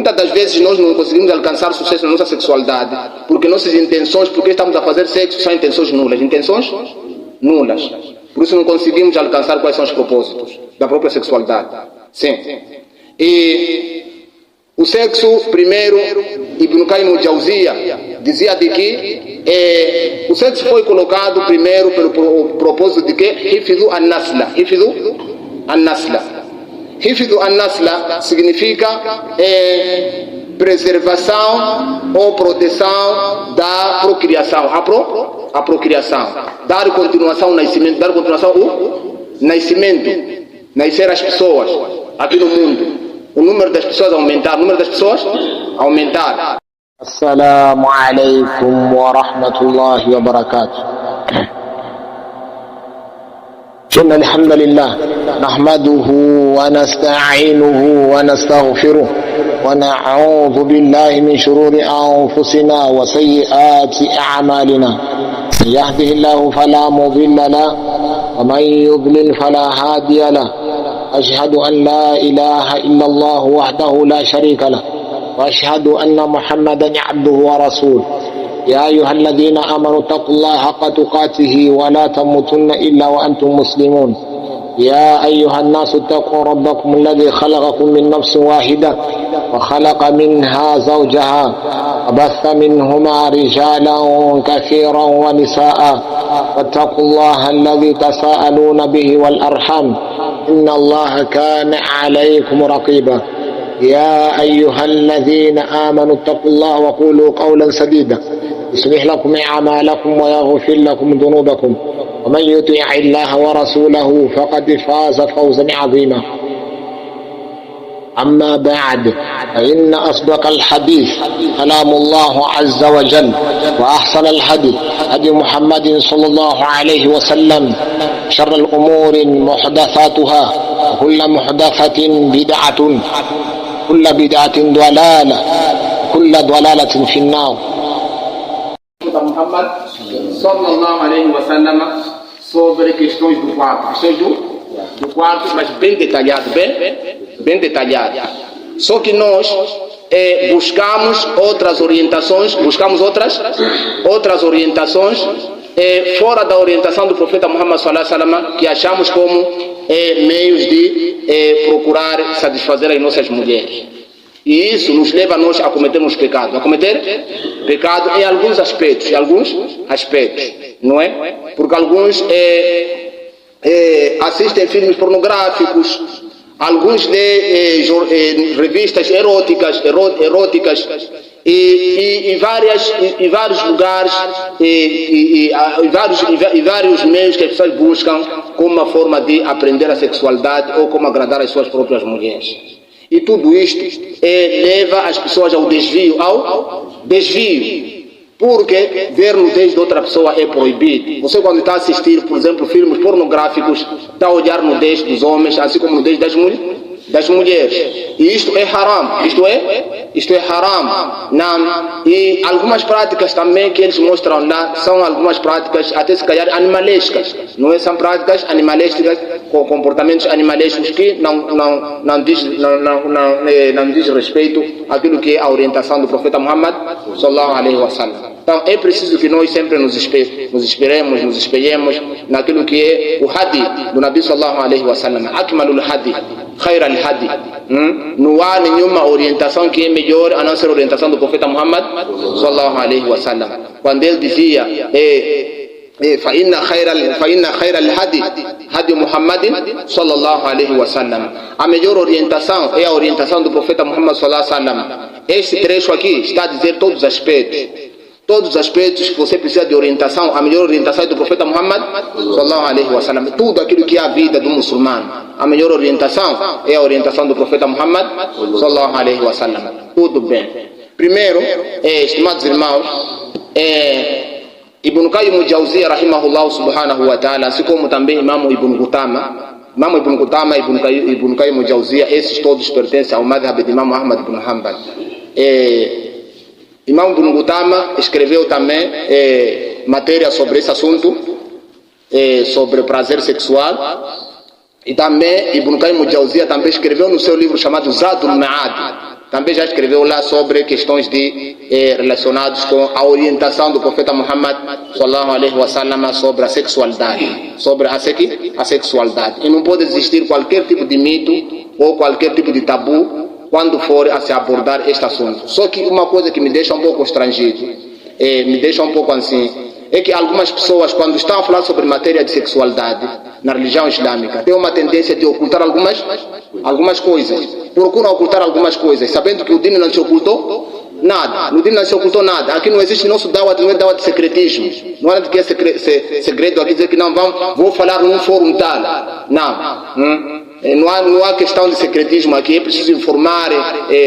Muitas das vezes nós não conseguimos alcançar sucesso na nossa sexualidade porque nossas intenções, porque estamos a fazer sexo, são intenções nulas. Intenções nulas. Por isso não conseguimos alcançar quais são os propósitos da própria sexualidade. Sim. E o sexo, primeiro, Ibn Qayyim al-Jawziyya dizia de que o sexo foi colocado primeiro pelo propósito de que Hifdhu an-Nasla. Hifdhu an-Nasla. Hifdhu an-Nasla significa preservação ou proteção da procriação. A procriação. Dar continuação ao nascimento. Dar continuação ao nascimento. Nascer as pessoas aqui no mundo. O número das pessoas aumentar. O número das pessoas aumentar. Assalamu alaikum wa rahmatullahi wa barakatuh. إن الحمد لله نحمده ونستعينه ونستغفره ونعوذ بالله من شرور أنفسنا وسيئات أعمالنا من يهده الله فلا مضل له ومن يضلل فلا هادي له أشهد أن لا إله إلا الله وحده لا شريك له وأشهد أن محمدا عبده ورسوله يا أيها الذين آمنوا اتقوا الله حق تقاته ولا تموتن إلا وأنتم مسلمون يا أيها الناس اتقوا ربكم الذي خلقكم من نفس واحدة وخلق منها زوجها وبث منهما رجالا كثيرا ونساء واتقوا الله الذي تساءلون به والأرحام إن الله كان عليكم رقيبا يا أيها الذين آمنوا اتقوا الله وقولوا قولا سديدا يصلح لكم أعمالكم ويغفر لكم ذنوبكم ومن يطع الله ورسوله فقد فاز فوزا عظيما أما بعد فإن أصدق الحديث كلام الله عز وجل وأحسن الهدي هدي محمد صلى الله عليه وسلم شر الأمور محدثاتها وكل محدثة بدعة كل بدعة ضلالة كل ضلالة في النار. Muhammad sallallahu alaihi wa sallam sobre questões do quarto. Questões do quarto, mas bem detalhado, bem detalhado. Só que nós buscamos outras orientações, fora da orientação do profeta Muhammad sallallahu alaihi wa sallam, que achamos como meios de procurar satisfazer as nossas mulheres. E isso nos leva a nós a cometermos pecado. A cometer pecado em alguns aspectos, não é? Porque alguns assistem filmes pornográficos, alguns lêem revistas eróticas e vários lugares e vários meios que as pessoas buscam como uma forma de aprender a sexualidade ou como agradar as suas próprias mulheres. E tudo isto leva as pessoas ao desvio, porque ver nudez de outra pessoa é proibido. Você quando está a assistir, por exemplo, filmes pornográficos, está a olhar nudez dos homens, assim como nudez das mulheres. E isto é haram, isto é haram. E algumas práticas também que eles mostram lá são algumas práticas até se calhar animalescas. Não é? São práticas animalescas, com comportamentos animalescos que não diz respeito àquilo que é a orientação do profeta Muhammad sallallahu alaihi wa sallam. Então é preciso que nós sempre nos espelhemos naquilo que é o hadi do Nabi sallallahu alaihi wa sallam. Akmalul hadi, khairal hadi. Não há nenhuma orientação que é melhor a não ser a orientação do profeta Muhammad sallallahu alaihi wa sallam. Quando ele dizia فإن خير الهدي هدي محمد صلى الله عليه وسلم. A melhor orientação é a orientação do profeta Muhammad sallallahu alaihi wa sallam. Este trecho aqui está a dizer todos os aspectos que você precisa de orientação. A melhor orientação é do profeta Muhammad sallallahu alaihi wa sallam. Tudo aquilo que é a vida do muçulmano, a melhor orientação é a orientação do profeta Muhammad sallallahu alaihi wa sallam. Tudo bem. Primeiro, estimados irmãos, Ibn Qayyim al-Jawziyya rahimahullah subhanahu wa ta'ala, assim como também Imam Ibn Qutama, Ibn Qayyim al-Jawziyya, esses todos pertencem ao madhhab de Imam Ahmad ibn Hanbal. Imam Ibn Qutama escreveu também matéria sobre esse assunto, sobre prazer sexual, e também Ibn Qayyim al-Jawziyya também escreveu no seu livro chamado Zadul Ma'ad, também já escreveu lá sobre questões relacionadas com a orientação do profeta Muhammad sallallahu alaihi wasallam sobre a sexualidade, a sexualidade. E não pode existir qualquer tipo de mito ou qualquer tipo de tabu quando for a se abordar este assunto. Só que uma coisa que me deixa um pouco constrangido, me deixa um pouco assim, é que algumas pessoas, quando estão a falar sobre matéria de sexualidade na religião islâmica, têm uma tendência de ocultar algumas coisas. Procuram ocultar algumas coisas, sabendo que o dino não se ocultou nada. No dino não se ocultou nada. Aqui não existe nosso dawat, não é dawat de secretismo. Não é de que é segredo aqui dizer que não vou falar num fórum tal. Não. Não há questão de secretismo aqui, é preciso informar,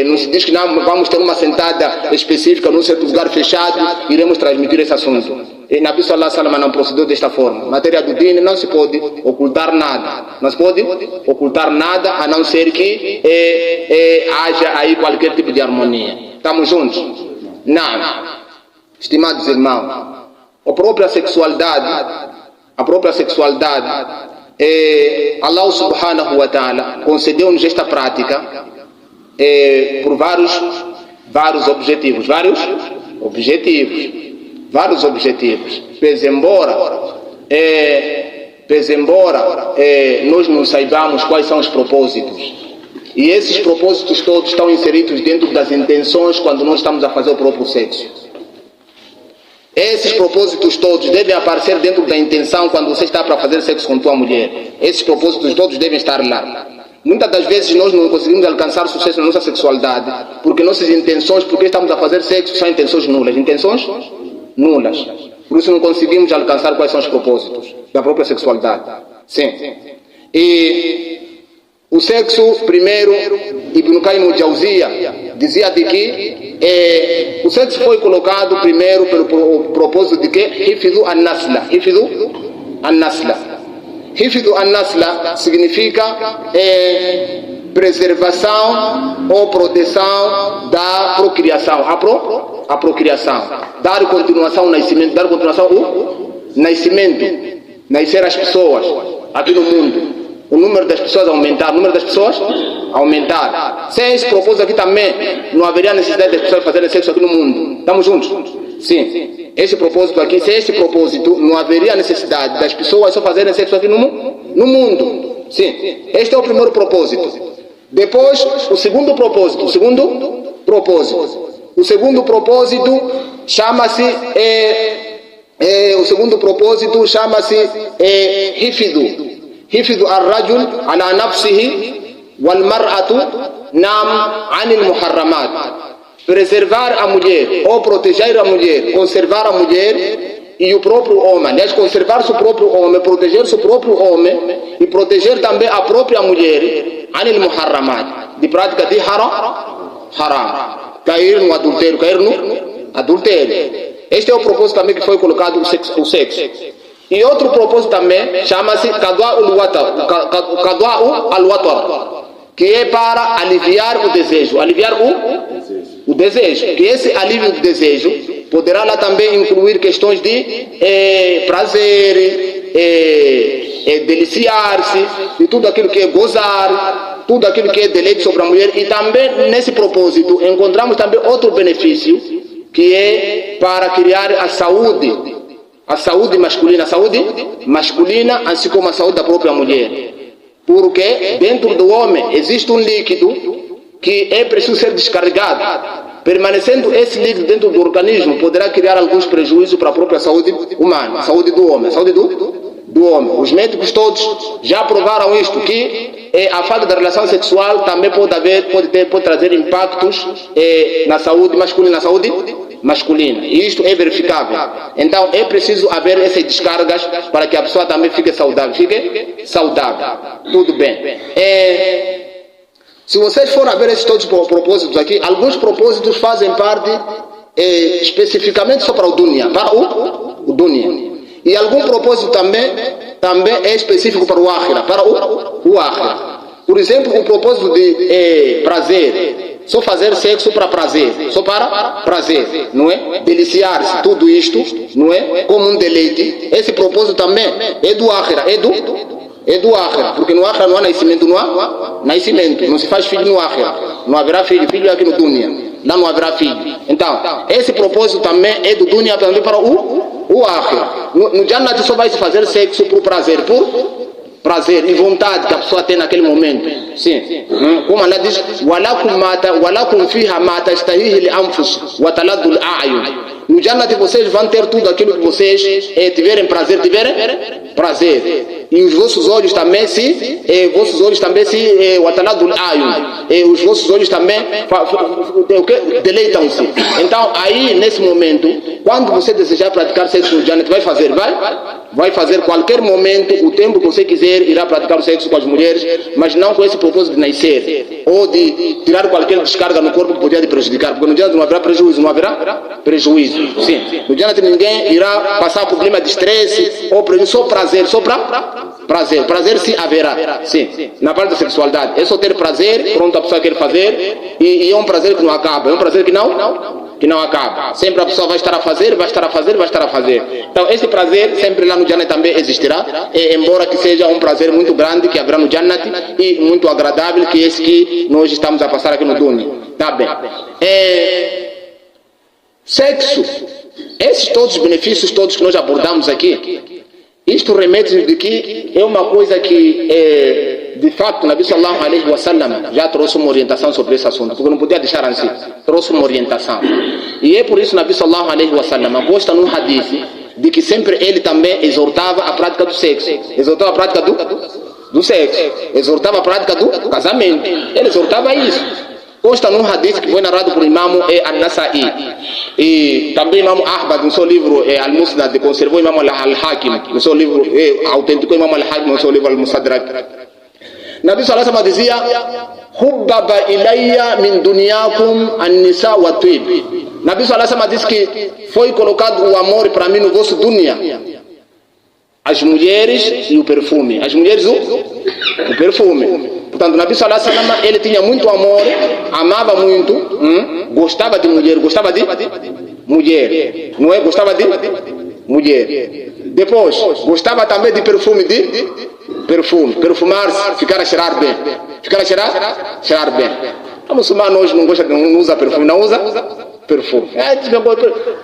não se diz que não vamos ter uma sentada específica num certo lugar fechado, iremos transmitir esse assunto. E Nabi sallallahu alaihi wasallam não procedeu desta forma. Matéria do dino não se pode ocultar nada. Não se pode ocultar nada, a não ser que haja aí qualquer tipo de harmonia. Estamos juntos? Não. Estimados irmãos, a própria sexualidade, Allah subhanahu wa ta'ala concedeu-nos esta prática por vários objetivos. Pese embora nós não saibamos quais são os propósitos, e esses propósitos todos estão inseridos dentro das intenções quando nós estamos a fazer o próprio sexo. Esses propósitos todos devem aparecer dentro da intenção quando você está para fazer sexo com tua mulher. Esses propósitos todos devem estar lá. Muitas das vezes nós não conseguimos alcançar sucesso na nossa sexualidade porque nossas intenções, porque estamos a fazer sexo, são intenções nulas. Por isso não conseguimos alcançar quais são os propósitos da própria sexualidade. Sim. E o sexo, primeiro, Ibn Qayyim al-Jawziyya dizia de que o sexo foi colocado primeiro pelo propósito de que Hifidhu an-Nasla. Hifidhu an-Nasla significa preservação ou proteção da procriação. A procriação. Dar continuação ao nascimento. Nascer as pessoas aqui no mundo. O número das pessoas aumentar. Sem esse propósito aqui também, não haveria necessidade das pessoas fazerem sexo aqui no mundo. Estamos juntos? Sim. Esse propósito aqui, sem esse propósito, não haveria necessidade das pessoas só fazerem sexo aqui no mundo. Sim. Este é o primeiro propósito. Depois, o segundo propósito. O segundo propósito chama-se Hifidhu ar-rajul ala nafsihi wal mar'atu anil muharramat. Preservar a mulher ou proteger a mulher, conservar a mulher e o próprio homem. Aliás, conservar seu próprio homem, proteger seu próprio homem e proteger também a própria mulher anil muharramat, de prática de haram. Cair no adultério. Este é o propósito também que foi colocado o sexo. E outro propósito também chama-se Qadwa'u al-Watar, que é para aliviar o desejo. O desejo. E esse alívio do desejo poderá lá também incluir questões de prazer, deliciar-se, de tudo aquilo que é gozar, tudo aquilo que é deleite sobre a mulher. E também nesse propósito encontramos também outro benefício, que é para criar a saúde masculina, assim como a saúde da própria mulher. Porque dentro do homem existe um líquido que é preciso ser descarregado. Permanecendo esse líquido dentro do organismo, poderá criar alguns prejuízos para a própria saúde humana, a saúde do homem, Os médicos todos já provaram isto, que a falta da relação sexual também pode trazer impactos na saúde masculina. E isto é verificável. Então é preciso haver essas descargas para que a pessoa também fique saudável. Tudo bem. Se vocês forem ver esses todos os propósitos aqui, alguns propósitos fazem parte especificamente só para o dunya, E algum propósito também é específico para o akhira, Por exemplo, o propósito de prazer, só fazer sexo para prazer, não é? Deliciar-se, tudo isto, não é? Como um deleite. Esse propósito também é do akhira, porque no akhira não há nascimento, não se faz filho no akhira. Não haverá filho. Filho é aqui no dunya. Lá não haverá filho. Então, esse propósito também é do dunya também para o akhira. No Jannat só vai se fazer sexo por prazer e vontade que a pessoa tem naquele momento. Sim. Como Allah diz, walakum fiha ma tastahihi al-anfus wa taladdu al-a'yun. No Jannat vocês vão ter tudo aquilo que vocês tiverem prazer. E os vossos olhos também se wataladul ayun, os vossos olhos também deleitam-se. Então aí nesse momento, quando você desejar praticar sexo no Jannat, vai fazer qualquer momento, o tempo que você quiser, irá praticar o sexo com as mulheres, mas não com esse propósito de nascer ou de tirar qualquer descarga no corpo que podia te prejudicar, porque no Jannat não haverá prejuízo. Sim. No Jannat ninguém irá passar por problema de estresse ou só prazer, prazer sim haverá, sim, na parte da sexualidade, é só ter prazer, pronto, a pessoa quer fazer, e é um prazer que não acaba, é um prazer que não acaba, sempre a pessoa vai estar a fazer. Então esse prazer sempre lá no Jannat também existirá, embora que seja um prazer muito grande que haverá no Jannat e muito agradável, que esse que nós estamos a passar aqui no dunya. Tá bem. Sexo, esses todos os benefícios todos que nós abordamos aqui, isto remete de que é uma coisa que, de fato, Nabi sallallahu alaihi wasallam já trouxe uma orientação sobre esse assunto, porque não podia deixar assim, trouxe uma orientação. E é por isso Nabi sallallahu alaihi wasallam gosta num hadith de que sempre ele também exortava a prática do sexo, exortava a prática do sexo, exortava a prática do casamento, ele exortava isso. Consta num hadith que foi narrado por Imam An-Nasa'i e também Imam Ahmad no seu livro Al-Musnad, conservou Imam Al-Hakim no seu livro, autenticou Imam Al-Hakim no seu livro Al-Mustadrak. Nabi sallallahu alaihi wasallam dizia: "Hubbaba ilayya min dunyakum an-nisa wa tib." Nabi sallallahu alaihi wasallam disse que foi colocado o amor para mim no vosso dunya, as mulheres e o perfume. As mulheres o perfume. Portanto, Nabi sallallahu alaihi wasallam, ele tinha muito amor, amava muito, gostava de mulher, não é? Gostava de mulher. Depois, gostava também de perfume, perfumar-se, ficar a cheirar bem. Cheirar bem. A muçulmana hoje não usa perfume, não usa perfume.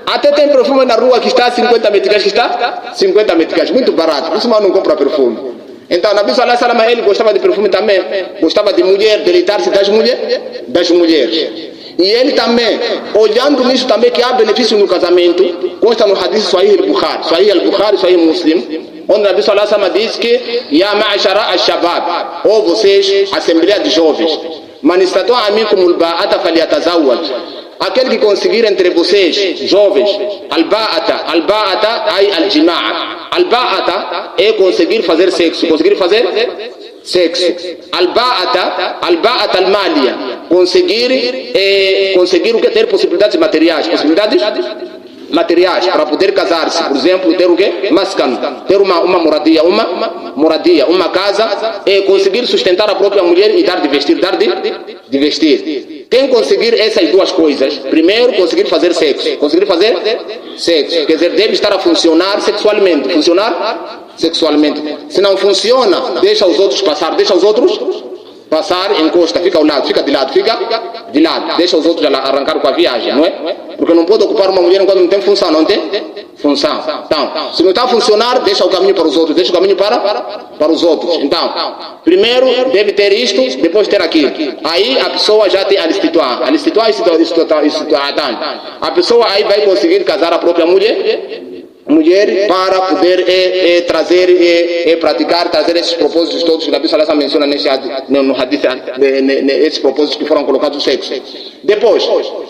Até tem perfume na rua que está a 50 meticais, muito barato. O muçulmano não compra perfume. Então, Nabi sallallahu alaihi wasallam, ele gostava de perfume também, gostava de mulher, deleitar-se das mulheres. E ele também, olhando nisso também que há benefício no casamento, consta no hadith Sahih al-Bukhari, Sahih Muslim, onde Nabi sallallahu alaihi wasallam diz que Ya ma'ashara al-shabab, ou vocês, assembleia de jovens, man istata'a minkum al-ba'ata falyatazawwaj. Aquele que conseguir entre vocês, jovens, al-ba'ata ay al-jima'a. Al-ba'ata é conseguir fazer sexo. Al-ba'ata al-maliya. Conseguir o que? Ter possibilidades materiais. Para poder casar-se, por exemplo, ter o quê? Maskan, ter uma moradia, uma casa, conseguir sustentar a própria mulher e dar de vestir. Quem conseguir essas duas coisas, primeiro conseguir fazer sexo, quer dizer, deve estar a funcionar sexualmente. Se não funciona, deixa os outros passar, encosta, fica ao lado, fica de lado, deixa os outros arrancar com a viagem, não é? Porque não pode ocupar uma mulher enquanto não tem função, Então, se não está a funcionar, deixa o caminho para os outros, para os outros. Então, primeiro deve ter isto, depois ter aquilo. Aí a pessoa já tem al-istita'a. A pessoa aí vai conseguir casar a própria mulher para poder praticar, trazer esses propósitos todos que Nabi sallallahu alaihi wasallam menciona no hadith, esses propósitos que foram colocados no sexo. Depois,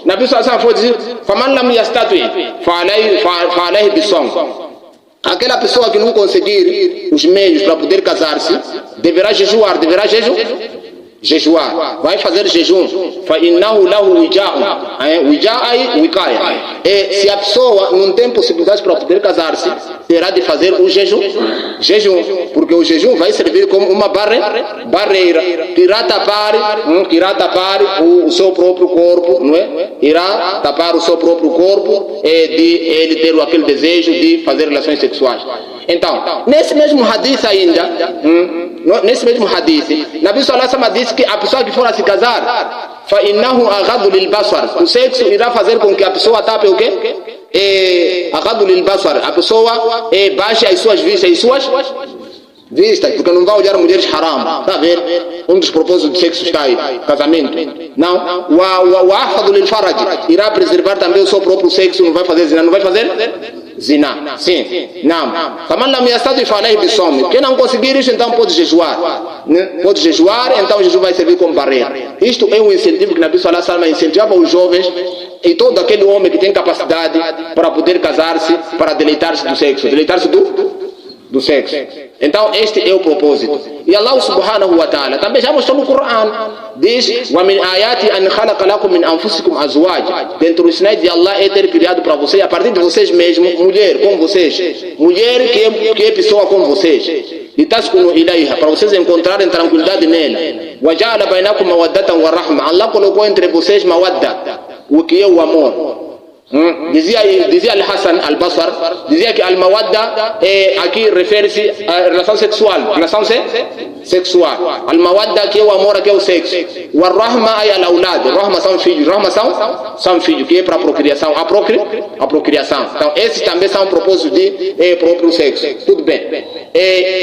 Nabi sallallahu alaihi wasallam foi dizer: "Faman lam yastati fa alayhi bisawm." Aquela pessoa que não conseguir os meios para poder casar-se, deverá jejuar, vai fazer jejum. فَإِنَّهُ لَهُ وِجَاء وِقَايَ. Se a pessoa não tem possibilidade para poder casar-se, terá de fazer o jejum, porque o jejum vai servir como uma barreira que irá tapar o seu próprio corpo, não é? Irá tapar o seu próprio corpo de ele ter aquele desejo de fazer relações sexuais. Então, nesse mesmo hadith ainda, Nabi sallallahu alaihi wasallam disse que a pessoa que for a se casar, فإنه أغض للبصر. O sexo irá fazer com que a pessoa tape o quê? أغض للبصر. A pessoa baixe as suas vistas, porque não vai olhar mulheres haram. Está a ver? Um dos propósitos do sexo está aí, casamento. Não. O ahfadu lil faraj irá preservar também o seu próprio sexo, não vai fazer zina, não vai fazer zina. Sim. Não. Faman lam yastati fa alayhi bisawm. Quem não conseguir isso, então pode jejuar. Pode jejuar, então o jejum vai servir como barreira. Isto é um incentivo que Nabi sallallahu alaihi wasallam incentivava os jovens e todo aquele homem que tem capacidade para poder casar-se, para deleitar-se do sexo, deleitar-se do sexo. Então este é o propósito. E Allah subhanahu wa ta'ala também já mostrou no Coran, diz: "Wa min ayati an khalaqa lakum min anfusikum azwaj." Dentro dos sinais de Allah é ter criado para vocês, a partir de vocês mesmos, mulher como vocês, mulher que é pessoa como vocês. E taskunu ilayha, para vocês encontrarem tranquilidade nela. Wa ja'ala bainakum mawaddatan wa rahma. Allah colocou entre vocês mawadda, o que é o amor. Dizia Al-Hassan Al-Basr, dizia que Al-Mawadda aqui refere-se à relação sexual. Al-Mawadda que é o amor, que é o sexo. O Ar-Rahma é al-Aulad. Rahma são filhos. São filhos, que é para a procriação. A procriação. Então esses também são propósitos de próprio sexo. Tudo bem.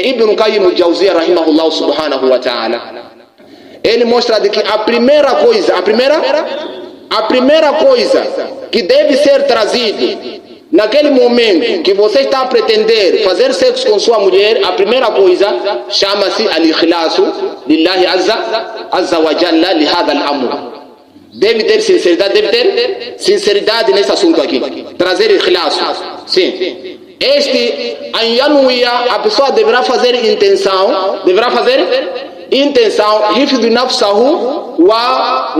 Ibn Qayyim al-Jawziyya rahimahullah subhanahu wa ta'ala, ele mostra de que a primeira coisa que deve ser trazido naquele momento que você está a pretender fazer sexo com sua mulher, a primeira coisa chama-se al-ikhlasu lillahi azza wa jalla li hadha al-amr. Deve ter sinceridade nesse assunto aqui. Trazer ikhlasu. Sim. An yanuia, a pessoa deverá fazer intenção, hifdhu nafsahu wa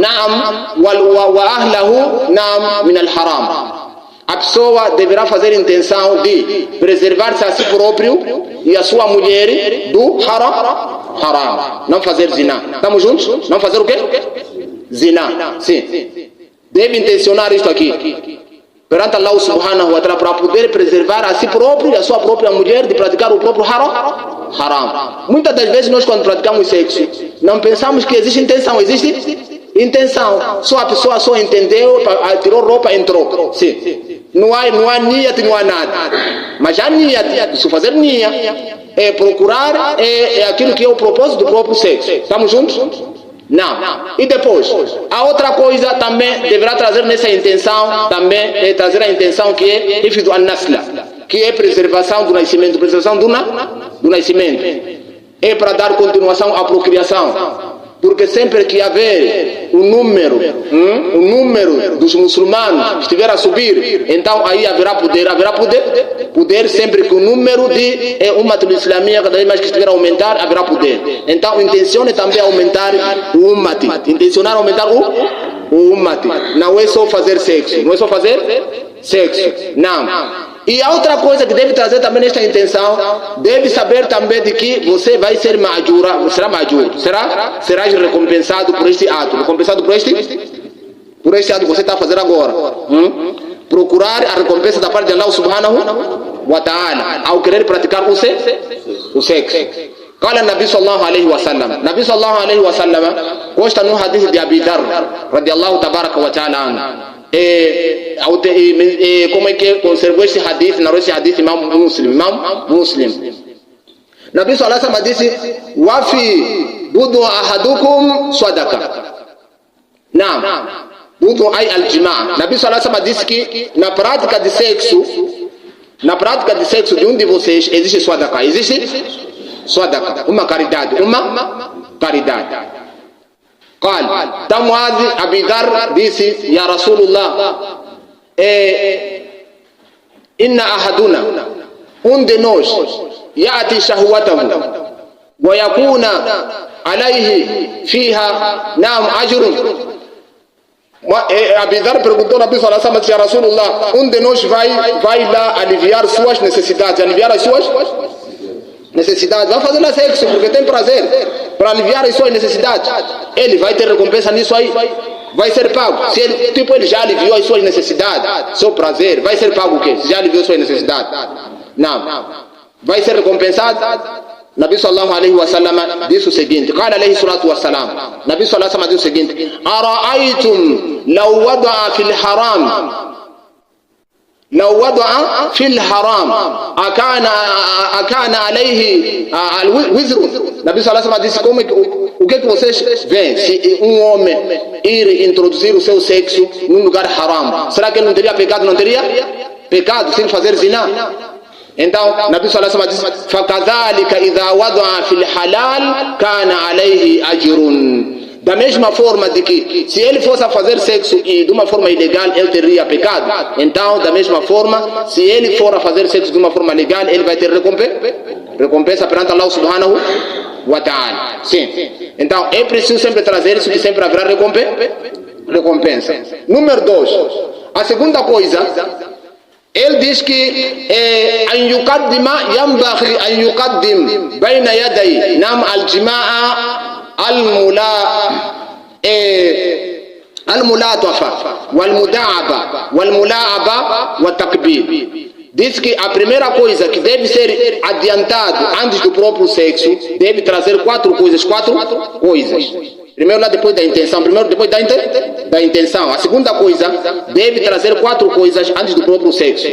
ahlahu min al-haram. A pessoa deverá fazer intenção de preservar-se a si próprio e a sua mulher do haram. Não fazer zina. Estamos juntos? Não fazer o quê? Zina. Sim. Deve intencionar isto aqui perante Allah subhanahu wa ta'ala, para poder preservar a si próprio e a sua própria mulher de praticar o próprio haram. Muitas das vezes nós, quando praticamos sexo, não pensamos que existe intenção. Existe intenção. Só a pessoa só entendeu, tirou roupa, entrou. Sim. Não há niyat, não há nada. Mas já niyat, se fazer niyat, é procurar aquilo que é o propósito do próprio sexo. Estamos juntos? Não. E depois, a outra coisa também deverá trazer nessa intenção, também é trazer a intenção que é hifdhu an-nasla, que é preservação do nascimento, do nascimento. É para dar continuação à procriação. Porque sempre que haver o número dos muçulmanos estiver a subir, então aí haverá poder sempre que o número de Ummatul Islamiyya cada vez mais que estiver a aumentar, haverá poder. Então intencione também aumentar o Ummati, intencionar aumentar o Ummati. Não é só fazer sexo, não. E a outra coisa que deve trazer também nesta intenção, deve saber também de que você vai ser serás recompensado por este ato. Recompensado por este ato que você está a fazer agora. Procurar a recompensa da parte de Allah subhanahu wa ta'ala ao querer praticar o sexo. قال النبي صلى الله عليه وسلم, Nabi sallallahu alaihi wasallam consta no hadith de Abi Dharr radiyallahu tabaraka wa ta'ala anhu. Como é que conservou esse hadith? Narrou esse hadith Imam Muslim. Nabi sallallahu alaihi wasallam disse: "Wa fi budu ahadukum sadaqa." Não. Budu ay al-jima'. Nabi sallallahu alaihi wasallam disse que na prática de sexo de um de vocês existe sadaqa. Existe sadaqa, uma caridade. قال تمواذ أبي ذر ديسي يا رسول الله إن أحدنا de nós يأتي شهوته ويكون عليه فيها نعم أجر. Abi Dhar perguntou a Nabi sallallahu alaihi wasallam: "Ya Rasulullah, de nós vai lá aliviar suas necessidades, vai fazer lá sexo porque tem prazer, para aliviar as suas necessidades. Ele vai ter recompensa nisso aí, vai ser pago. Se ele já aliviou as suas necessidades, seu prazer, vai ser pago o quê? Se já aliviou suas necessidades? Não. Vai ser recompensado? Nabi sallallahu alaihi wasallam disse o seguinte, قال عليه الصلاة والسلام, Nabi sallallahu alaihi wasallam disse o seguinte, أرأيتم لو وضع في الحرام لو وضع في الحرام أكان عليه الوزر. Nabi sallallahu alaihi wasallam disse, como o que vocês veem se homem ir introduzir o seu sexo num lugar haram? Será que ele não teria pecado? Não teria pecado sem fazer zina? Então, Nabi sallallahu alaihi wasallam disse, فَكَذَلِكَ إِذَا وَضَعَ فِي الْحَلَالِ كَانَ عَلَيْهِ أَجْرٌ. Da mesma forma de que se ele fosse a fazer sexo e de uma forma ilegal, ele teria pecado. Então, da mesma forma, se ele for a fazer sexo de uma forma legal, ele vai ter recompensa perante Allah subhanahu wa ta'ala. Sim. Então, é preciso sempre trazer isso, que sempre haverá recompensa. Número 2. A segunda coisa, ele diz que أن يقدم ينبغي أن يقدم بين يدي نعم الجماع الملاطفة والملاعبة والتقبيل. Diz que a primeira coisa que deve ser adiantado antes do próprio sexo deve trazer quatro coisas. Primeiro lá depois da intenção. Da intenção. A segunda coisa deve trazer quatro coisas antes do próprio sexo.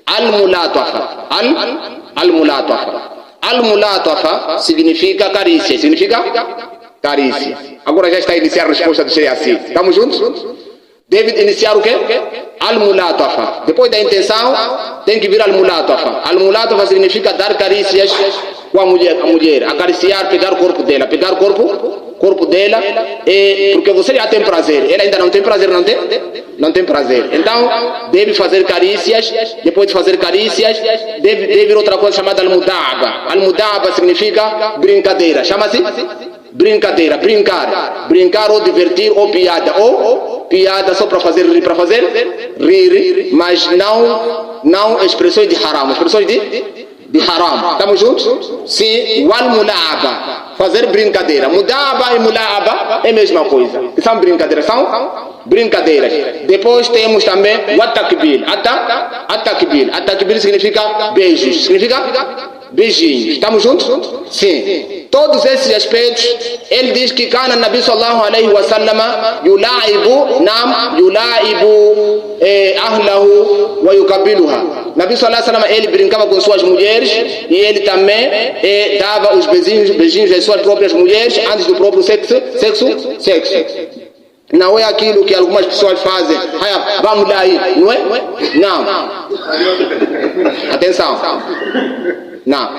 Al-mulatafa. Al-mulatafa significa carícia. Carícia. Agora já está a iniciar a resposta do Sheikh assim. Estamos juntos? Deve iniciar o quê? Al-mulatafa. Depois da intenção, tem que vir al-mulatafa. Al-mulatafa significa dar carícias com a mulher. Acariciar, pegar o corpo dela. Corpo dela, porque você já tem prazer. Ela ainda não tem prazer, não tem prazer. Então, deve fazer carícias. Depois de fazer carícias, deve vir outra coisa chamada al-mudaba. Al-mudaba significa brincadeira. Chama-se brincadeira, brincar ou divertir ou piada só para fazer rir, mas não expressões de haram, expressões de haram. Estamos juntos? Sim. Wal mula'aba, fazer brincadeira. Mudaba e mula'aba é a mesma coisa. São brincadeiras, Depois temos também o atakbil. Atakbil significa beijos, beijinhos. Estamos juntos? Sim. Todos esses aspectos, ele diz que kana Nabi sallallahu alaihi wasallam yulaibu ahlahu wa yukabiluha. Nabi sallallahu alaihi wasallam, ele brincava com suas mulheres e ele também dava os beijinhos às suas próprias mulheres antes do próprio sexo. Não é aquilo que algumas pessoas fazem. Vamos lá aí, não é? Não. Atenção. Não.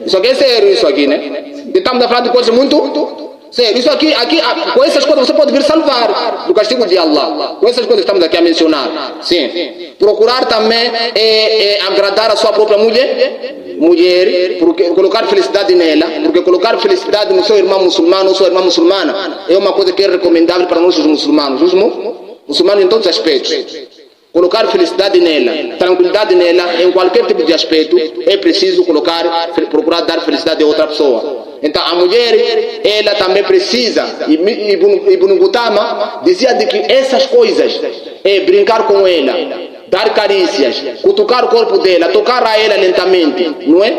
Isso aqui é sério, isso aqui, né? Estamos a falar de coisas muito sério. Isso aqui, com essas coisas você pode vir salvar do castigo de Allah. Com essas coisas que estamos aqui a mencionar. Sim. Procurar também agradar a sua própria mulher, porque colocar felicidade nela, porque colocar felicidade no seu irmão muçulmano ou sua irmã muçulmana é uma coisa que é recomendável para nós os muçulmanos. Os muçulmanos em todos os aspectos. Colocar felicidade nela, tranquilidade nela, em qualquer tipo de aspecto, é preciso procurar dar felicidade a outra pessoa. Então a mulher, ela também precisa, Ibn Qutama dizia de que essas coisas, brincar com ela, dar carícias, cutucar o corpo dela, tocar a ela lentamente, não é?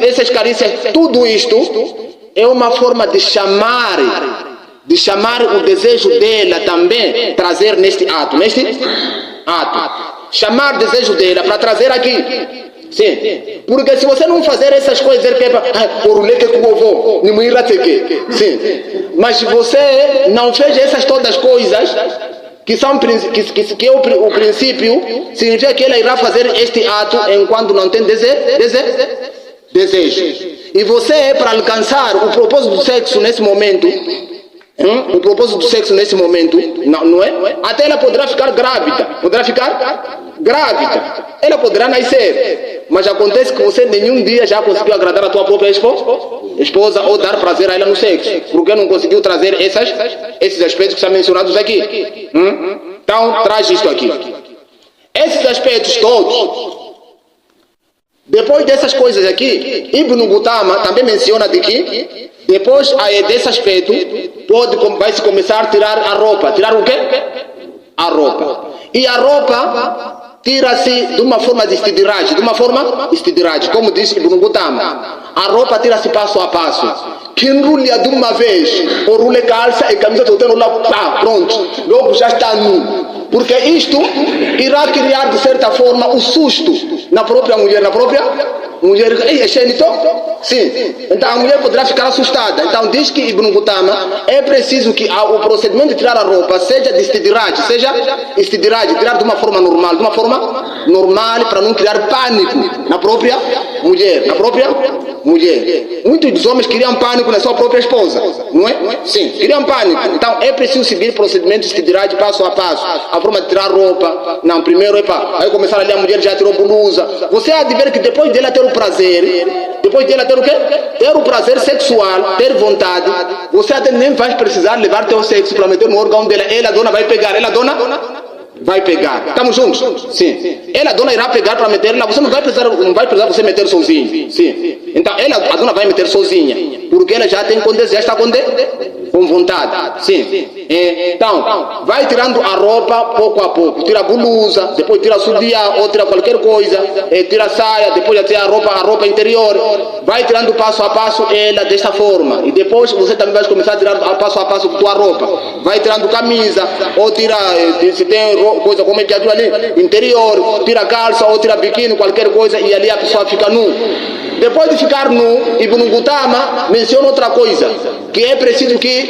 Essas carícias, tudo isto é uma forma de chamar o desejo dela também, trazer neste ato. Chamar o desejo dela para trazer aqui. Sim. Porque se você não fazer essas coisas, ele quer sim. Mas se você não fez essas todas coisas, que é o princípio, significa que ela irá fazer este ato enquanto não tem desejo. E você, para alcançar o propósito do sexo nesse momento, não é? Até ela poderá ficar grávida. Ela poderá nascer. Mas acontece que você nenhum dia já conseguiu agradar a tua própria esposa ou dar prazer a ela no sexo. Porque não conseguiu trazer esses aspectos que são mencionados aqui. Então, traz isto aqui. Esses aspectos todos. Depois dessas coisas aqui, Ibn Qutama também menciona de que depois desse aspecto vai se começar a tirar a roupa. Tirar o quê? A roupa. E a roupa tira-se de uma forma de istidraj, como diz Ibn Qutama. A roupa tira-se passo a passo. Quem rulha de uma vez, ou rule calça e camisa totando lá, pá, pronto, logo já está nu. Porque isto irá criar de certa forma o susto na própria mulher, ei, é xenito? Sim. Então a mulher poderá ficar assustada. Então diz que Ibn Qutama é preciso que o procedimento de tirar a roupa seja de istidraj, tirar de uma forma normal, para não criar pânico na própria mulher, Muitos dos homens criam pânico na sua própria esposa, não é? Sim, criam pânico. Então é preciso seguir procedimentos de istidraj passo a passo. A forma de tirar roupa, não, primeiro aí começar ali, a mulher já tirou blusa. Você há de ver que depois dela ter o prazer, ter o prazer sexual, ter vontade, você até nem vai precisar levar teu sexo para meter no órgão dela. Ela, a dona, vai pegar. Estamos juntos? Sim. Ela, a dona, irá pegar para meter lá. Você não vai precisar você meter sozinho. Sim. Então a dona vai meter sozinha, porque ela já tem já está com vontade. Sim. Então vai tirando a roupa pouco a pouco. Tira a blusa, depois tira a sutiã, ou tira qualquer coisa, tira a saia, depois já tira a roupa interior. Vai tirando passo a passo ela desta forma. E depois você também vai começar a tirar passo a passo a tua roupa. Vai tirando camisa, ou tira, se tem coisa como é que ali, interior, tira calça, ou tira biquíni, qualquer coisa, e ali a pessoa fica nu. Depois de ficar nu, Ibn Qutama menciona outra coisa, que é preciso que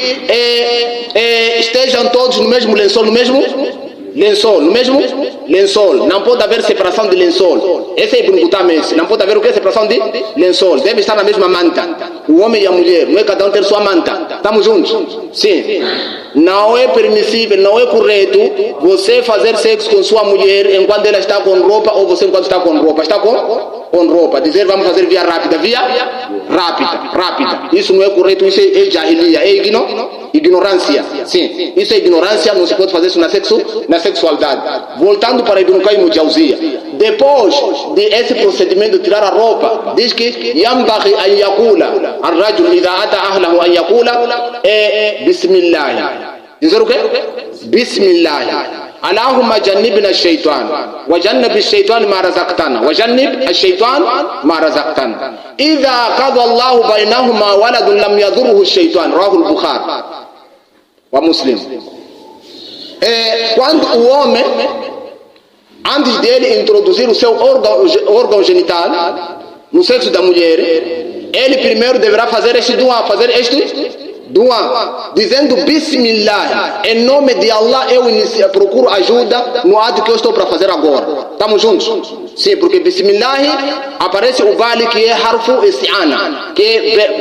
estejam todos no mesmo lençol, não pode haver separação de lençol. Esse é Ibn Qutama, não pode haver o que? Separação de lençol, deve estar na mesma manta, o homem e a mulher, não é cada um ter sua manta. Estamos juntos? Sim. Não é permissível, não é correto você fazer sexo com sua mulher enquanto ela está com roupa, ou você enquanto está com roupa. Está com roupa. Dizer vamos fazer via rápida. Isso não é correto, isso é jahiliya, é ignorância. Sim, isso é ignorância, não se pode fazer isso na sexualidade. Voltando para Ibn Qayyim al-Jawziyya, depois de esse procedimento de tirar a roupa, diz que yambaghi an yaqula ar-rajul idha ata ahlahu an yaqula bismillah. Dizer o quê? Bismillah. Allahumma jannibna ash-shaytan wa jannib ash-shaytan ma razaqtana wa jannib ash-shaytan ma razaqtana. Idha qada Allahu bainahuma waladun lam yadhurruhu ash-shaytan. Rawahu al-Bukhari wa Muslim. Quando o homem, antes dele introduzir o seu órgão genital no sexo da mulher, ele primeiro deverá fazer este dua, dizendo Bismillah, em nome de Allah eu procuro ajuda no ato que eu estou para fazer agora. Estamos juntos? Sim, porque Bismillah aparece o bali, que é harfu isti'ana, que é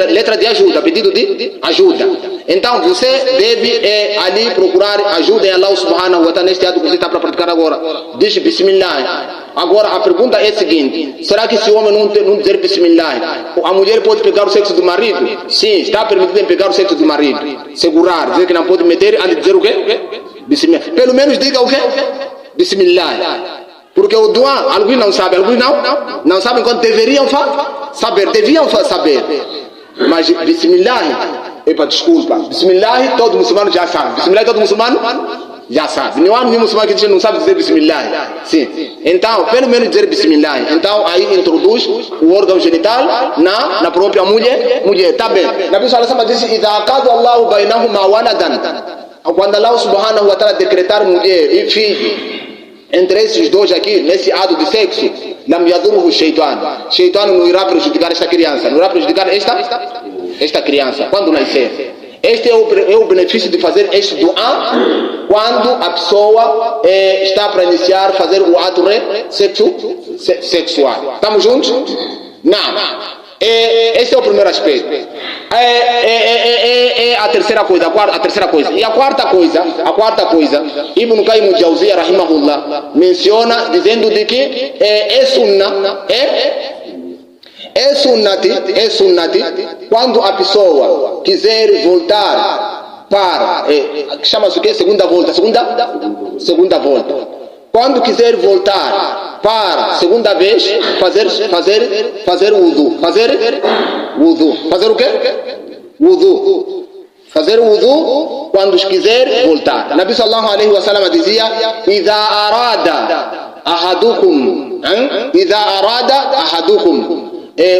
letra de ajuda, pedido de ajuda. Então você deve ali procurar ajuda em Allah subhanahu wa ta'ala neste ato que você está para praticar agora. Diz Bismillah. Agora a pergunta é a seguinte: será que se o homem não dizer Bismillah, a mulher pode pegar o sexo do marido? Sim, está permitido em pegar o sexo do marido. Segurar, dizer que não pode meter, antes de dizer o quê? Bismillah. Pelo menos diga o quê? Bismillah. Porque o dua, alguns não sabem, alguns não sabem quando deveriam saber. Mas Bismillah, desculpa, Bismillah todo muçulmano já sabe. Bismillah todo muçulmano já sabe. Não há nenhum muçulmano que diz que não sabe dizer Bismillah. Sim. Então, pelo menos dizer Bismillah. Então, aí introduz o órgão genital na própria mulher. Tá bem. Nabi sallallahu alaihi wasallam disse: "Idha qada Allahu bainahuma waladan." Quando Allah subhanahu wa ta'ala decretar mulher e filho entre esses dois aqui, nesse ato de sexo, lam yadurruhu shaytan. Shaytan não irá prejudicar esta criança. Não irá prejudicar esta criança quando nascer. Este é o benefício de fazer este dua quando a pessoa está para iniciar fazer o ato sexual. Estamos juntos? Não. Esse é o primeiro aspecto. A terceira coisa. E a quarta coisa, Ibn Qayyim al-Jawziyya rahimahullah menciona dizendo de que é sunnati quando a pessoa quiser voltar para chama-se o que? Segunda volta. Quando quiser voltar para segunda vez, fazer wudu. Fazer o quê? Wudu. Fazer o wudu quando quiser voltar. Nabi sallallahu alaihi wasallam dizia: "Idha arada ahadukum", "Idha arada ahadukum",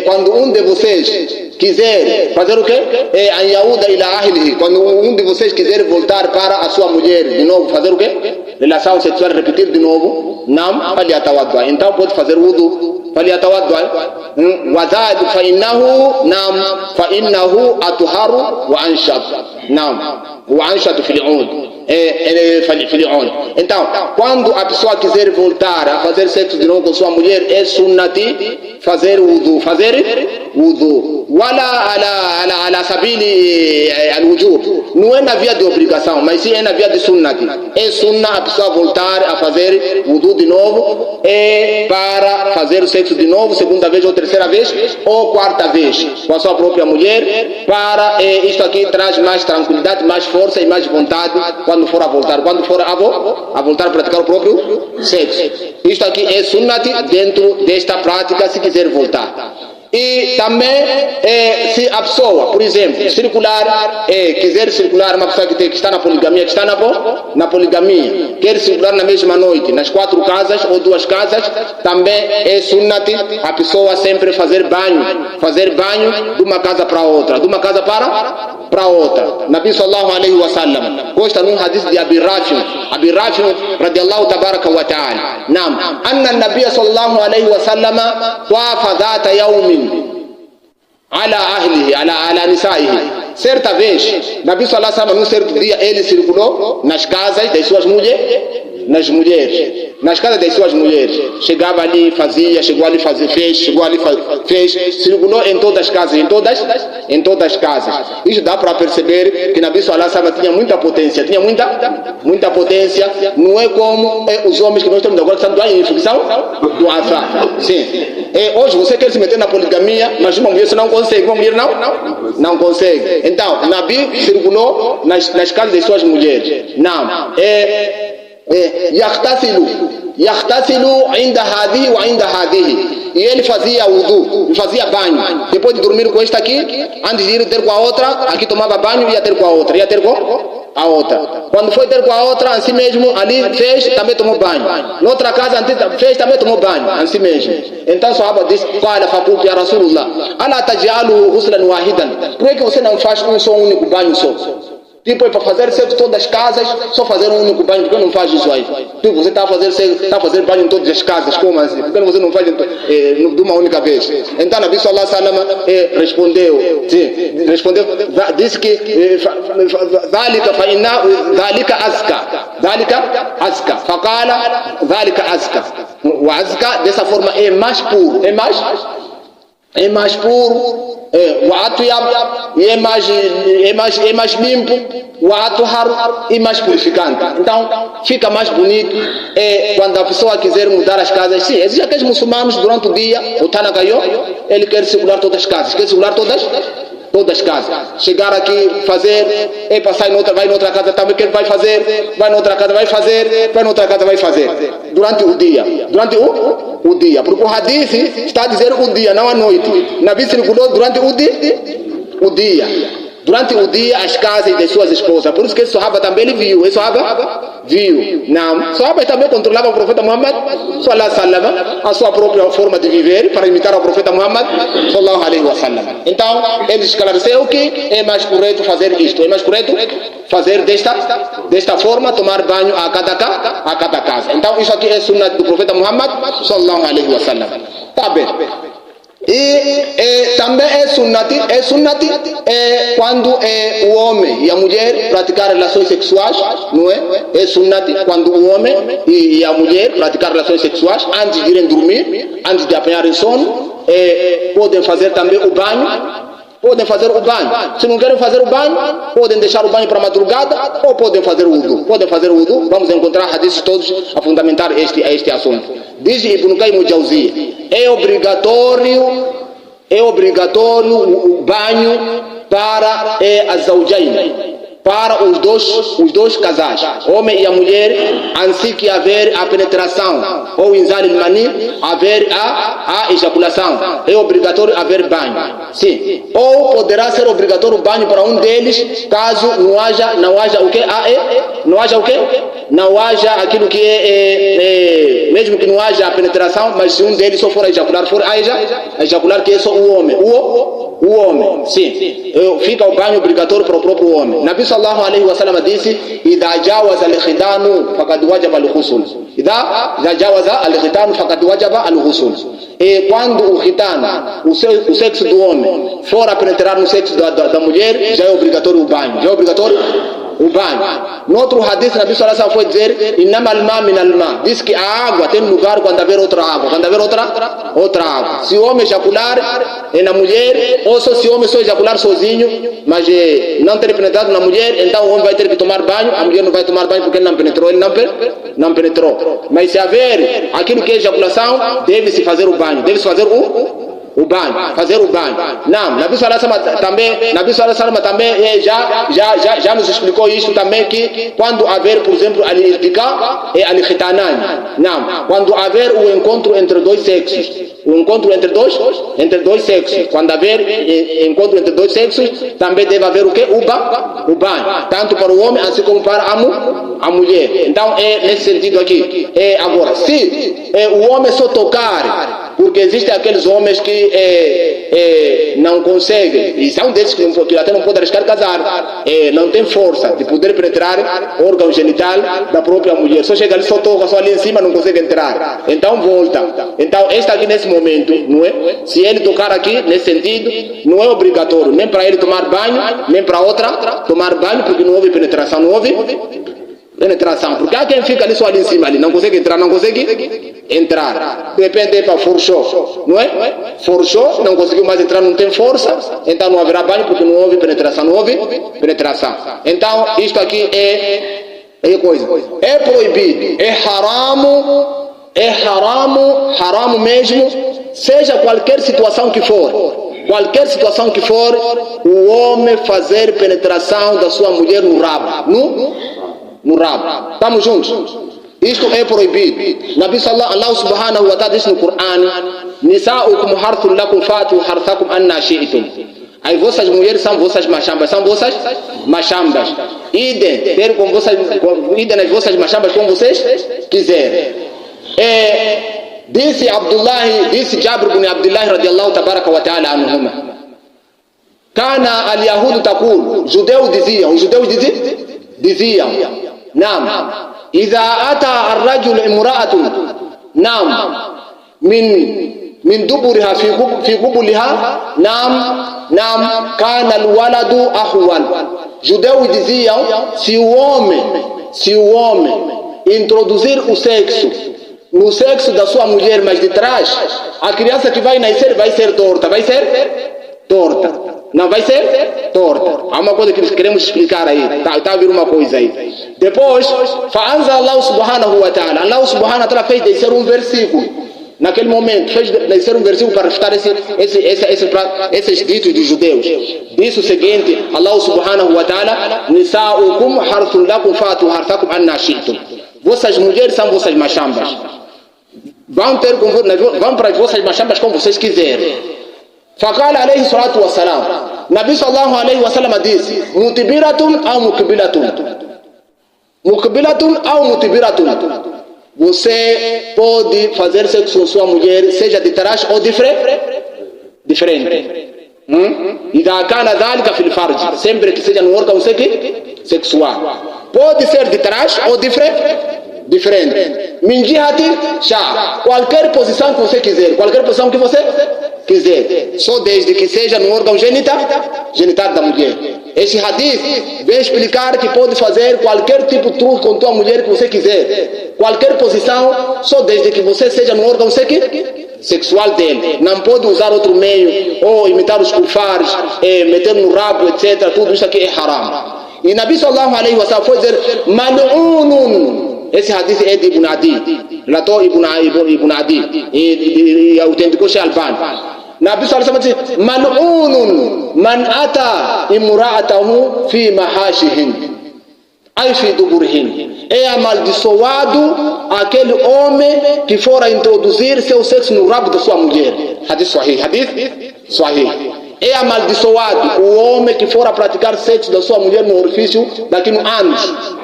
quando um de vocês quiser fazer o quê? An yauda ila ahlihi, quando um de vocês quiser voltar para a sua mulher de novo, fazer o quê? Relação sexual, repetir de novo. Nam falyatawadda, então pode fazer wudu. Falyatawadda. وزاد فإنه نعم فإنه أطهر وأنشط نعم وأنشط في العود في العود. Então, quando a pessoa quiser voltar a fazer sexo de novo com sua mulher, é sunnati fazer wudu, wala ala sabili al-wujub, não é na via de obrigação, mas sim é na via de sunnati. É sunna a pessoa voltar a fazer wudu de novo, para fazer o sexo de novo, segunda vez ou terceira vez ou quarta vez com a sua própria mulher, para isto aqui traz mais tranquilidade, mais força e mais vontade quando for a voltar, quando for a voltar a praticar o próprio sexo. Isto aqui é sunnati dentro desta prática, se quiser voltar. E também, se a pessoa, por exemplo, quiser circular, uma pessoa que está na poligamia, que está na poligamia, quer circular na mesma noite, nas 4 casas ou 2 casas, também é sunnati a pessoa sempre fazer banho de uma casa para outra, de uma casa para outra. Nabi sallallahu alaihi wasallam consta num hadith de Abi Rafi radiallahu tabaraka wa ta'ala, nam, anna Nabi sallallahu alaihi wasallam tawafa dhata yawmin ala ahlihi, ala nisaihi. Certa vez, Nabi sallallahu alaihi wasallam, num certo dia, ele circulou nas casas das suas mulheres, nas casas das suas mulheres. Chegava ali, fazia, chegou ali, fez, circulou em todas as casas, em todas as casas. Isso dá para perceber que Nabi sallallahu alaihi wasallam tinha muita potência. Não é como os homens que nós temos agora, que são doaifos, que são doafá. Sim. Hoje você quer se meter na poligamia, mas uma mulher você não consegue, uma mulher não consegue. Então, Nabi circulou nas casas das suas mulheres. Não. Yaghtasilu inda hadhihi wa inda hadhihi. E ele fazia wudu, fazia banho. Depois de dormir com esta aqui, antes de ir ter com a outra, aqui tomava banho e ia ter com a outra. A outra. Quando foi ter com a outra, assim mesmo, ali fez, também tomou banho. Na outra casa, fez, também tomou banho, assim mesmo. Então o Sahaba disse: "Qala faqultu ya Rasulullah, ala taj'aluhu ghuslan wahidan?" Por que você não faz um só único banho só? Tipo, para fazer sexo todas as casas, só fazer um único banho, por que não faz isso aí? Tipo, você está a fazer banho em todas as casas, como assim? Por que você não faz de uma única vez? Então, Nabi sallallahu alaihi wasallam respondeu, disse que dhalika azka, faqala dhalika azka. O azka, dessa forma, é mais puro, é mais puro. O atyab é mais limpo, o athar é mais purificante. Então fica mais bonito. Quando a pessoa quiser mudar as casas, sim, existe aqueles muçulmanos durante o dia, o Tanakayó, ele quer circular todas as casas, todas as casas. Chegar aqui, fazer, passar em outra, vai em outra casa também, que vai fazer, vai em outra casa, vai fazer, vai em outra casa, vai fazer. Durante o dia. Porque o hadith está a dizer o dia, não a noite. Nabi circulou durante o dia. Durante o dia, as casas das suas esposas. Por isso que esse Sahaba também ele viu. Esse Sahaba viu. Não. Sahaba também controlava o profeta Muhammad sallallahu alaihi wasallam, a sua própria forma de viver, para imitar o profeta Muhammad sallallahu alaihi wasallam. Então, ele esclareceu que é mais correto fazer isto. É mais correto fazer desta forma, tomar banho a cada casa. Então, isso aqui é sunnah do profeta Muhammad sallallahu alaihi wasallam. Tá bem. E também é sunnati quando o homem e a mulher praticar relações sexuais, não é? É sunnati quando o homem e a mulher praticar relações sexuais antes de irem dormir, antes de apanharem sono, podem fazer também o banho. Se não querem fazer o banho, podem deixar o banho para a madrugada ou podem fazer o wudu. Vamos encontrar hadiths todos a fundamentar este assunto. Diz Ibn Qayyim al-Jawziyya: é obrigatório o banho para as zawjayn, para os dois casais, homem e a mulher, assim que haver a penetração ou inzal al-mani, haver a ejaculação, é obrigatório haver banho. Sim. Ou poderá ser obrigatório o banho para um deles, caso não haja o que? Não haja o que? Não haja aquilo que mesmo que não haja a penetração, mas se um deles só for a ejacular, que é só o homem. O homem, sim. Fica o banho obrigatório para o próprio homem. Nabi sallallahu alaihi wasallam disse: "Idha jawaza al-khitanu faqad wajaba al-ghusl." Idha jawaza al-khitanu faqad wajaba al-ghusl. E quando o khitano, o sexo do homem, for a penetrar no sexo da mulher, já é obrigatório o banho. Já é obrigatório o banho. No outro hadith, Nabi sallallahu alaihi wasallam foi dizer: "Innama al-ma min al-ma." Diz que a água tem lugar quando haver outra água. Quando haver outra água. Se o homem ejacular na mulher, ou se o homem só ejacular sozinho, mas não ter penetrado na mulher, então o homem vai ter que tomar banho, a mulher não vai tomar banho porque ele não penetrou, não penetrou. Mas se haver aquilo que é ejaculação, deve-se fazer o banho, deve-se fazer o banho, fazer o banho. Não, Nabi sallallahu alaihi wasallam também já nos explicou isso também, que quando haver, por exemplo, al-iltiqa e al-khitanan. Não, quando haver o encontro entre dois sexos, o encontro entre dois sexos, quando haver encontro entre dois sexos, também deve haver o que? O banho, tanto para o homem assim como para a mulher. Então é nesse sentido aqui. Agora, se o homem só tocar, porque existem aqueles homens que não conseguem, e são desses que até não podem arriscar casar, não tem força de poder penetrar o órgão genital da própria mulher, só chega ali, só toca, só ali em cima, não consegue entrar, então volta. Então este aqui nesse momento, não é? Se ele tocar aqui nesse sentido, não é obrigatório nem para ele tomar banho, nem para outra tomar banho, porque não houve penetração, porque há quem fica ali só ali em cima, ali não consegue entrar, de repente para forçou, não é? Forçou, não conseguiu mais entrar, não tem força, então não haverá banho porque não houve penetração, Então isto aqui é coisa, é proibido, é haram mesmo, seja qualquer situação que for. Qualquer situação que for, o homem fazer penetração da sua mulher no rabo, no rabo. Estamos juntos? Isto é proibido. Nabi sallallahu subhanahu wa ta'ala diz no Corão: "Nisa'ukum harthun lakum fatu harthakum anna shi'tum." Aí vossas mulheres são vossas machambas. Idem nas vossas machambas como vocês quiserem. Disse Jabir ibn Abdullah radiyallahu tabaraka wa ta'ala anhuma: "Kana al-yahudu taqul." Os judeus diziam: "Nam, idha ata ar-rajul imra'atun, nam, min duburiha fi qubuliha, nam, kana al-waladu ahwal." Judeus diziam: se o homem introduzir o sexo no sexo da sua mulher, mas de trás, a criança que vai nascer vai ser torta. Não vai ser torta. Há uma coisa que queremos explicar aí. Está a vir uma coisa aí. Depois, Allah subhanahu wa ta'ala. Allah subhanahu wa ta'ala fez descer um versículo. Naquele momento, fez descer um versículo para refutar esses ditos dos judeus. Diz o seguinte: Allah subhanahu wa ta'ala: "Nisa'ukum harthun lakum fatu harthakum anna shi'tum." Vossas mulheres são vossas machambas. Vão para as vossas machambas como vocês quiserem. Faqala alayhi salatu wassalam. Nabi sallallahu alayhi wasallam disse: "Mutibiratun aw mukbilatun." Mukbilatun aw mutibiratun. Você pode fazer sexo com sua mulher, seja de trás ou de frente. Idha kana dhalika fil farj, sempre que seja no órgão sexual. Pode ser de trás ou de frente. Min jihati sha, qualquer posição que você quiser, só desde que seja no órgão genital da mulher. Esse hadith vem explicar que pode fazer qualquer tipo de truque com tua mulher que você quiser, qualquer posição, só desde que você seja no órgão sexual dele. Não pode usar outro meio, ou imitar os kufares, meter no rabo, etc. Tudo isso aqui é haram. E Nabi sallallahu alaihi wasallam foi dizer: "Mal'unun." Esse hadith é de Ibn Adi, relatou Ibn Adi, e autenticou Sheikh Albani. Nabi sallallahu alaihi wasallam diz: mal'unun man ata imra'atahu fi mahashihin, ai fi duburihin. É amaldiçoado aquele homem que for a introduzir seu sexo no rabo da sua mulher. Hadith sahih, hadith sahih. É amaldiçoado o homem que for a praticar sexo da sua mulher no orifício daqui a anos.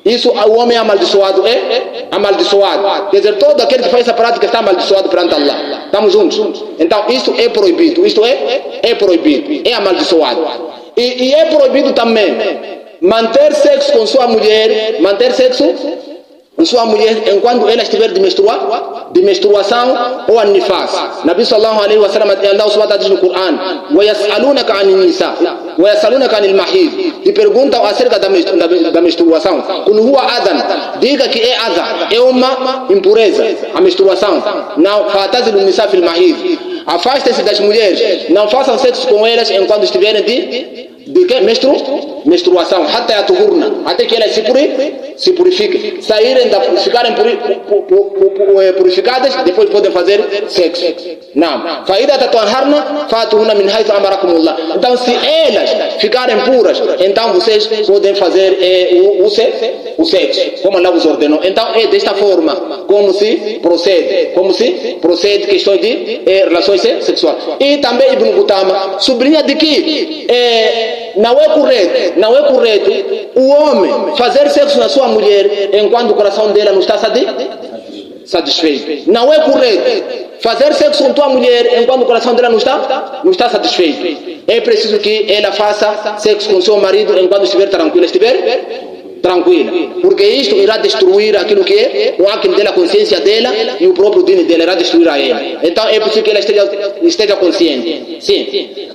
Isso, o homem é amaldiçoado, é amaldiçoado. Quer dizer, todo aquele que faz essa prática está amaldiçoado perante Allah. Estamos juntos? Então, isso é proibido. Isto é proibido. É amaldiçoado. E é proibido também manter sexo com sua mulher, enquanto ela estiver de menstruação ou anifas. Nabi sallallahu alaihi wasallam, Allah subhanahu wa ta'ala diz no Coran: wa yas'alunaka 'anil nisa wa yas'alunaka 'anil mahid. Te perguntam acerca da menstruação. Qul huwa adan, diga que é adha, é uma impureza, a menstruação. Não fatazilu nisa fil mahid, afastem-se das mulheres, não façam sexo com elas enquanto estiverem de que? Menstruação, até que elas se purifiquem, ficarem purificadas, depois podem fazer sexo. Não. Então, se elas ficarem puras, então vocês podem fazer o sexo, como Allah vos ordenou. Então, é desta forma como se procede questões de relações sexuais. E também Ibn Qutama sublinha de que não é correto o homem fazer sexo na sua mulher enquanto o coração dela não está satisfeito. Não é correto fazer sexo com tua mulher enquanto o coração dela não está satisfeito. É preciso que ela faça sexo com seu marido enquanto estiver tranquila, porque isto irá destruir aquilo que é o acto dela, a consciência dela e o próprio dino dela, irá destruir a ela. Então é preciso que ela esteja consciente. Sim.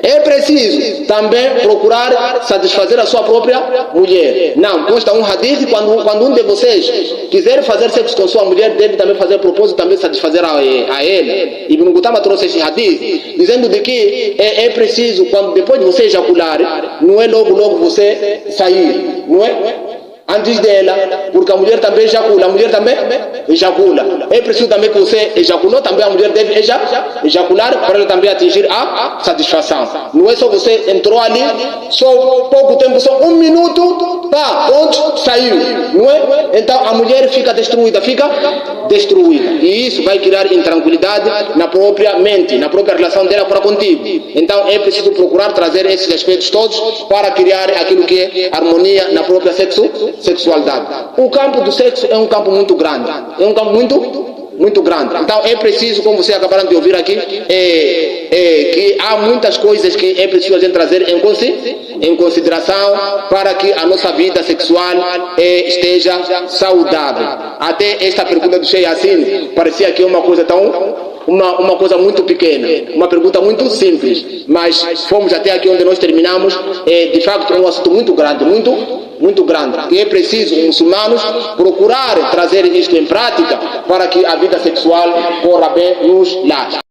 É preciso também procurar satisfazer a sua própria mulher. Não, consta um hadith, quando um de vocês quiser fazer sexo com sua mulher, deve também fazer propósito, também satisfazer a ela. Ibn Qutama trouxe esse hadith, dizendo de que é preciso, depois de você ejacular, não é logo você sair, não é? Antes dela, porque a mulher também ejacula, é preciso também que você ejaculou, também a mulher deve ejacular para ela também atingir a satisfação. Não é só você entrou ali, só pouco tempo, só 1 minuto, pronto, saiu, não é? Então a mulher fica destruída, e isso vai criar intranquilidade na própria mente, na própria relação dela para contigo. Então é preciso procurar trazer esses aspectos todos para criar aquilo que é harmonia na própria sexualidade. O campo do sexo é um campo muito grande. Então é preciso, como vocês acabaram de ouvir aqui, que há muitas coisas que é preciso a gente trazer em consideração para que a nossa vida sexual esteja saudável. Até esta pergunta do Sheikh Yassin parecia que é uma coisa muito pequena, uma pergunta muito simples, mas fomos até aqui onde nós terminamos. De facto é um assunto muito grande, e é preciso os muçulmanos procurar trazer isto em prática para que a vida sexual corra bem nos lares.